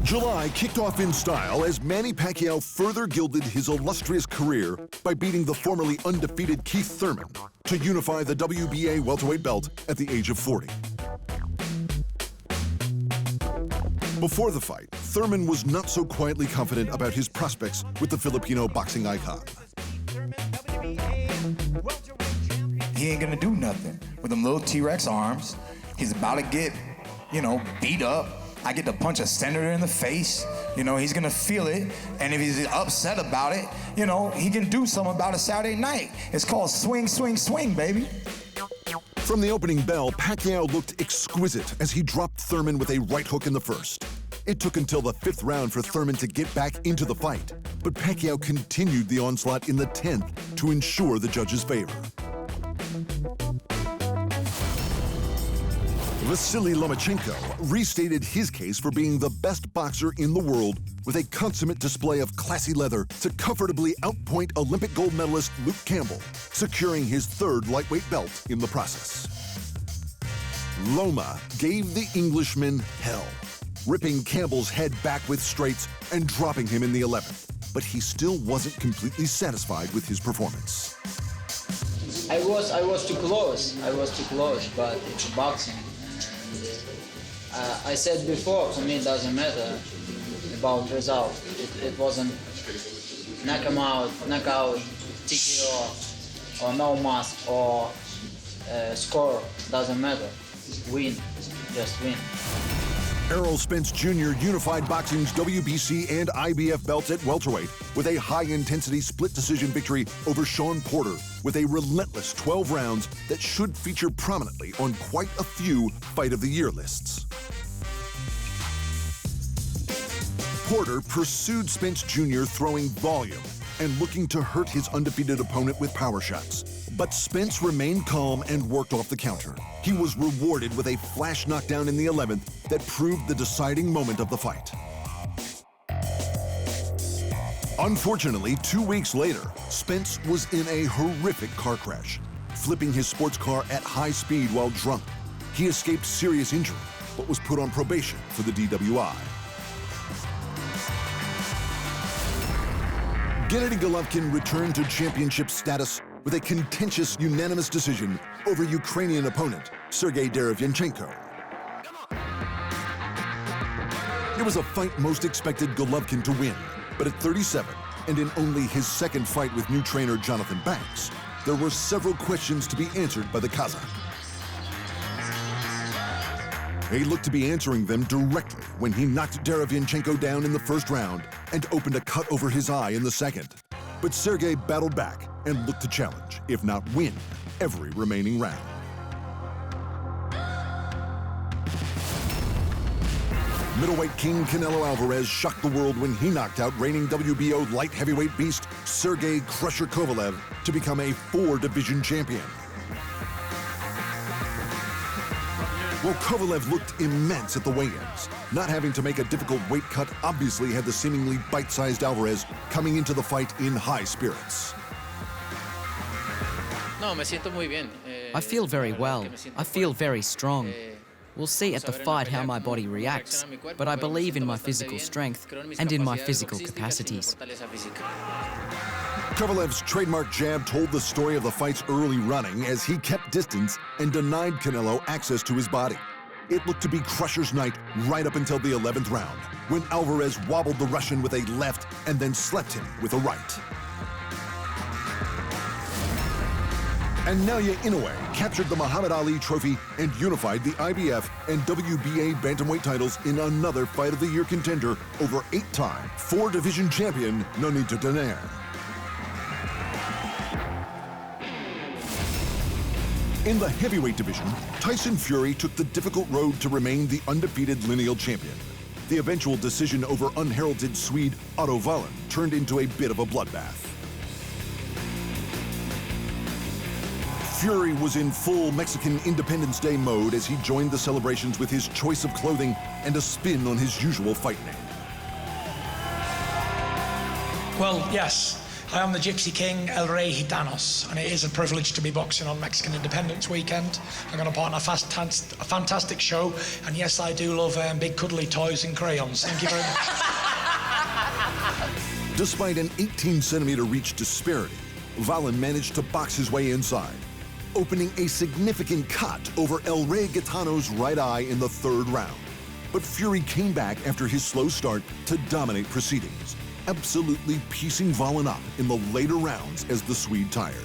July kicked off in style as Manny Pacquiao further gilded his illustrious career by beating the formerly undefeated Keith Thurman to unify the WBA welterweight belt at the age of 40. Before the fight, Thurman was not so quietly confident about his prospects with the Filipino boxing icon. He ain't gonna do nothing with them little T-Rex arms. He's about to get, beat up. I get to punch a senator in the face. He's gonna feel it. And if he's upset about it, he can do something about it Saturday night. It's called swing, swing, swing, baby. From the opening bell, Pacquiao looked exquisite as he dropped Thurman with a right hook in the first. It took until the 5th round for Thurman to get back into the fight, but Pacquiao continued the onslaught in the 10th to ensure the judges' favor. Vasily Lomachenko restated his case for being the best boxer in the world with a consummate display of classy leather to comfortably outpoint Olympic gold medalist Luke Campbell, securing his 3rd lightweight belt in the process. Loma gave the Englishman hell, ripping Campbell's head back with straights and dropping him in the 11th, but he still wasn't completely satisfied with his performance. I was too close, but it's boxing. I said before, for me it doesn't matter about result. It wasn't knockout, TKO, or no mask, or score, doesn't matter. Win, just win. Errol Spence Jr. unified boxing's WBC and IBF belts at welterweight with a high-intensity split decision victory over Shawn Porter with a relentless 12 rounds that should feature prominently on quite a few Fight of the Year lists. Porter pursued Spence Jr. throwing volume and looking to hurt his undefeated opponent with power shots. But Spence remained calm and worked off the counter. He was rewarded with a flash knockdown in the 11th that proved the deciding moment of the fight. Unfortunately, 2 weeks later, Spence was in a horrific car crash, flipping his sports car at high speed while drunk. He escaped serious injury, but was put on probation for the DWI. Gennady Golovkin returned to championship status with a contentious unanimous decision over Ukrainian opponent Sergei Derevyanko. It was a fight most expected Golovkin to win, but at 37, and in only his 2nd fight with new trainer Jonathan Banks, there were several questions to be answered by the Kazakh. He looked to be answering them directly when he knocked Derevyanko down in the 1st round and opened a cut over his eye in the 2nd. But Sergei battled back and looked to challenge, if not win, every remaining round. Middleweight king Canelo Alvarez shocked the world when he knocked out reigning WBO light heavyweight beast Sergey Crusher Kovalev to become a 4-division champion. Well, Kovalev looked immense at the weigh-ins. Not having to make a difficult weight cut obviously had the seemingly bite-sized Alvarez coming into the fight in high spirits. I feel very well. I feel very strong. We'll see at the fight how my body reacts, but I believe in my physical strength and in my physical capacities. Kovalev's trademark jab told the story of the fight's early running as he kept distance and denied Canelo access to his body. It looked to be Crusher's night right up until the 11th round, when Alvarez wobbled the Russian with a left and then slept him with a right. And Naoya Inoue captured the Muhammad Ali Trophy and unified the IBF and WBA bantamweight titles in another Fight of the Year contender over 8-time 4-division champion Nonito Donaire. In the heavyweight division, Tyson Fury took the difficult road to remain the undefeated lineal champion. The eventual decision over unheralded Swede Otto Wallin turned into a bit of a bloodbath. Fury was in full Mexican Independence Day mode as he joined the celebrations with his choice of clothing and a spin on his usual fight name. Well, yes, I am the Gypsy King, El Rey Gitanos, and it is a privilege to be boxing on Mexican Independence Weekend. I'm going to put on a fantastic show, and yes, I do love big cuddly toys and crayons. Thank you very much. Despite an 18-centimeter reach disparity, Wallin managed to box his way inside, opening a significant cut over El Rey Gitano's right eye in the third round. But Fury came back after his slow start to dominate proceedings, absolutely piecing Wallin up in the later rounds as the Swede tired.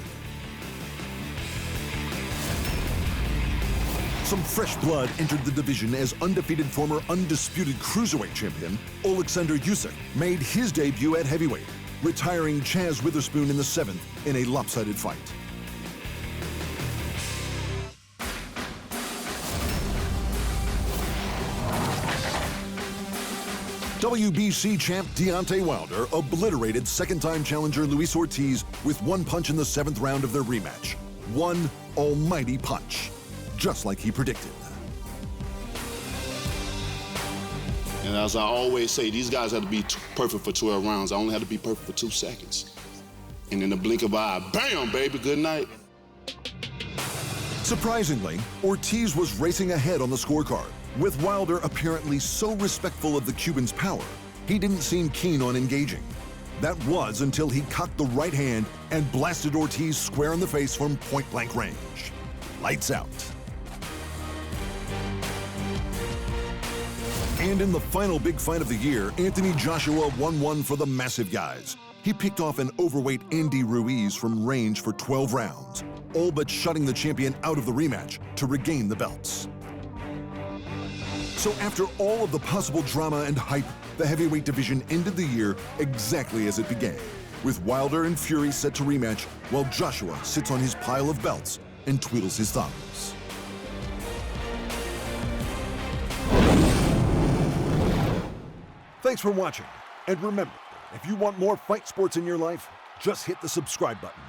Some fresh blood entered the division as undefeated former undisputed cruiserweight champion Alexander Usyk made his debut at heavyweight, retiring Chaz Witherspoon in the 7th in a lopsided fight. WBC champ Deontay Wilder obliterated second-time challenger Luis Ortiz with one punch in the 7th round of their rematch. One almighty punch, just like he predicted. And as I always say, these guys have to be perfect for 12 rounds. I only had to be perfect for 2 seconds. And in the blink of an eye, bam, baby, good night. Surprisingly, Ortiz was racing ahead on the scorecard. With Wilder apparently so respectful of the Cuban's power, he didn't seem keen on engaging. That was until he cocked the right hand and blasted Ortiz square in the face from point-blank range. Lights out. And in the final big fight of the year, Anthony Joshua won one for the massive guys. He picked off an overweight Andy Ruiz from range for 12 rounds, all but shutting the champion out of the rematch to regain the belts. So after all of the possible drama and hype, the heavyweight division ended the year exactly as it began, with Wilder and Fury set to rematch while Joshua sits on his pile of belts and twiddles his thumbs. Thanks for watching, and remember, if you want more fight sports in your life, just hit the subscribe button.